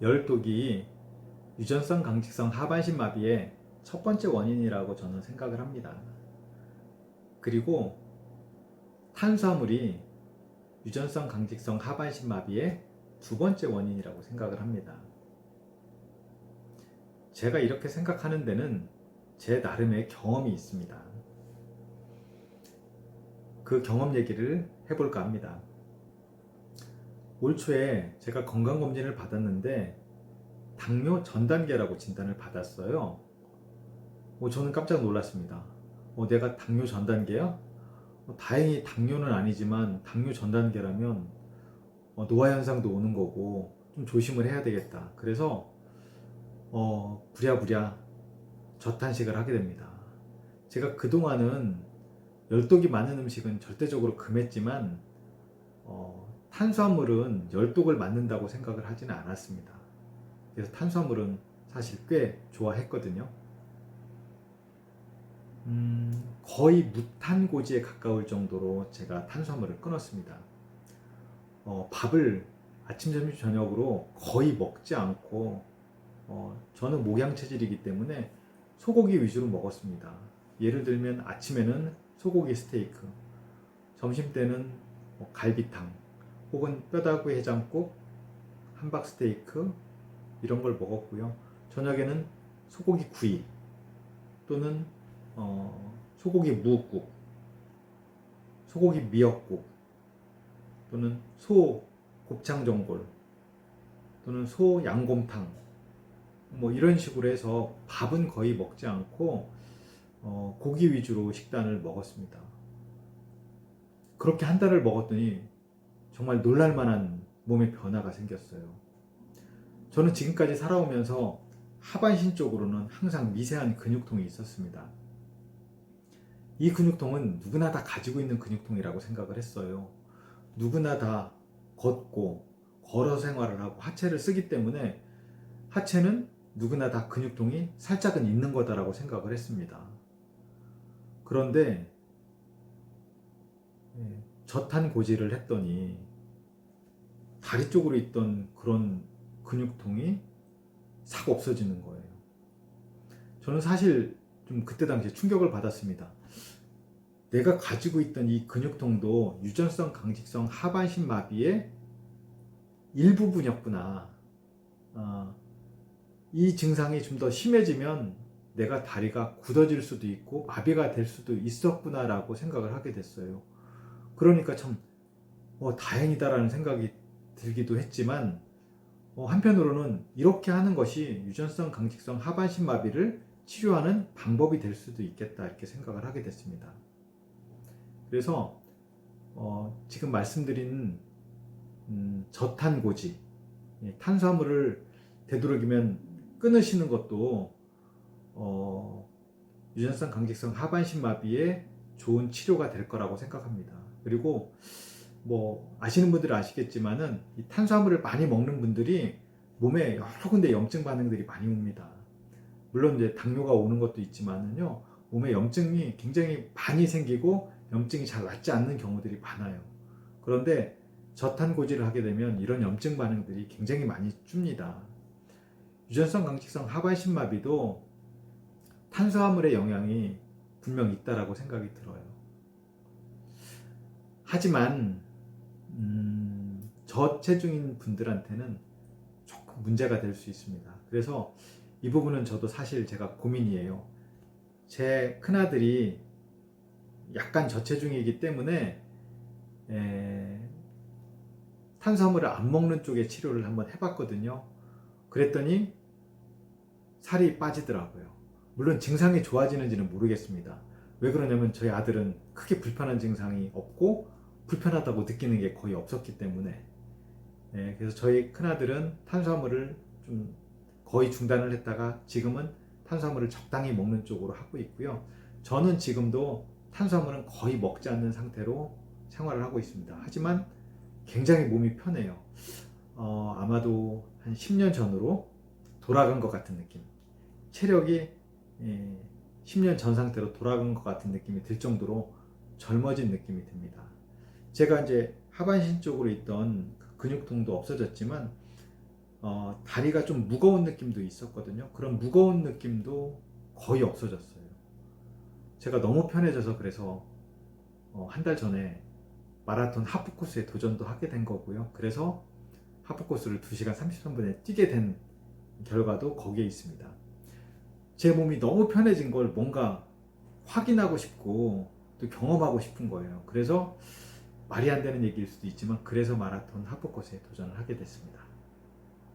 열독이 유전성 강직성 하반신 마비의 첫 번째 원인이라고 저는 생각을 합니다. 그리고 탄수화물이 유전성 강직성 하반신 마비의 두 번째 원인이라고 생각을 합니다. 제가 이렇게 생각하는 데는 제 나름의 경험이 있습니다. 그 경험 얘기를 해볼까 합니다. 올 초에 제가 건강검진을 받았는데 당뇨 전 단계라고 진단을 받았어요. 저는 깜짝 놀랐습니다. 내가 당뇨 전 단계야? 다행히 당뇨는 아니지만 당뇨 전 단계라면 노화 현상도 오는 거고 좀 조심을 해야 되겠다. 그래서 부랴부랴 저탄식을 하게 됩니다. 제가 그동안은 열독이 많은 음식은 절대적으로 금했지만 탄수화물은 열독을 맞는다고 생각을 하지는 않았습니다. 그래서 탄수화물은 사실 꽤 좋아했거든요. 거의 무탄고지에 가까울 정도로 제가 탄수화물을 끊었습니다. 밥을 아침, 점심, 저녁으로 거의 먹지 않고 저는 목양 체질이기 때문에 소고기 위주로 먹었습니다. 예를 들면 아침에는 소고기 스테이크, 점심 때는 갈비탕 혹은 뼈다구 해장국, 함박 스테이크 이런 걸 먹었고요. 저녁에는 소고기 구이 또는 소고기 무국, 소고기 미역국 또는 소 곱창전골 또는 소 양곰탕 이런 식으로 해서 밥은 거의 먹지 않고 고기 위주로 식단을 먹었습니다. 그렇게 한 달을 먹었더니 정말 놀랄만한 몸의 변화가 생겼어요. 저는 지금까지 살아오면서 하반신 쪽으로는 항상 미세한 근육통이 있었습니다. 이 근육통은 누구나 다 가지고 있는 근육통이라고 생각을 했어요. 누구나 다 걷고 걸어 생활을 하고 하체를 쓰기 때문에 하체는 누구나 다 근육통이 살짝은 있는 거다라고 생각을 했습니다. 그런데 저탄고지를 했더니 다리 쪽으로 있던 그런 근육통이 싹 없어지는 거예요. 저는 사실 좀 그때 당시에 충격을 받았습니다. 내가 가지고 있던 이 근육통도 유전성 강직성 하반신 마비의 일부분이었구나. 이 증상이 좀 더 심해지면 내가 다리가 굳어질 수도 있고 마비가 될 수도 있었구나 라고 생각을 하게 됐어요. 그러니까 참 다행이다라는 생각이 들기도 했지만 한편으로는 이렇게 하는 것이 유전성 강직성 하반신 마비를 치료하는 방법이 될 수도 있겠다 이렇게 생각을 하게 됐습니다. 그래서 지금 말씀드린 저탄고지, 탄수화물을 되도록이면 끊으시는 것도 유전성 강직성 하반신 마비에 좋은 치료가 될 거라고 생각합니다. 그리고 아시는 분들은 아시겠지만은 이 탄수화물을 많이 먹는 분들이 몸에 여러 군데 염증 반응들이 많이 옵니다. 물론 이제 당뇨가 오는 것도 있지만은요, 몸에 염증이 굉장히 많이 생기고 염증이 잘 낫지 않는 경우들이 많아요. 그런데 저탄고지를 하게 되면 이런 염증 반응들이 굉장히 많이 줍니다. 유전성 강직성 하반신 마비도 탄수화물의 영향이 분명 있다라고 생각이 들어요. 하지만 저체중인 분들한테는 조금 문제가 될 수 있습니다. 그래서 이 부분은 저도 사실 제가 고민이에요. 제 큰아들이 약간 저체중이기 때문에 탄수화물을 안 먹는 쪽의 치료를 한번 해봤거든요. 그랬더니 살이 빠지더라고요. 물론 증상이 좋아지는지는 모르겠습니다. 왜 그러냐면 저희 아들은 크게 불편한 증상이 없고 불편하다고 느끼는 게 거의 없었기 때문에 그래서 저희 큰아들은 탄수화물을 좀 거의 중단을 했다가 지금은 탄수화물을 적당히 먹는 쪽으로 하고 있고요. 저는 지금도 탄수화물은 거의 먹지 않는 상태로 생활을 하고 있습니다. 하지만 굉장히 몸이 편해요. 아마도 한 10년 전으로 돌아간 것 같은 느낌. 체력이 10년 전 상태로 돌아간 것 같은 느낌이 들 정도로 젊어진 느낌이 듭니다. 제가 이제 하반신 쪽으로 있던 근육통도 없어졌지만 다리가 좀 무거운 느낌도 있었거든요. 그런 무거운 느낌도 거의 없어졌어요. 제가 너무 편해져서 그래서 한 달 전에 마라톤 하프 코스에 도전도 하게 된 거고요. 그래서 하프 코스를 2시간 33분에 뛰게 된 결과도 거기에 있습니다. 제 몸이 너무 편해진 걸 뭔가 확인하고 싶고 또 경험하고 싶은 거예요. 그래서 말이 안 되는 얘기일 수도 있지만 그래서 마라톤 하프 코스에 도전을 하게 됐습니다.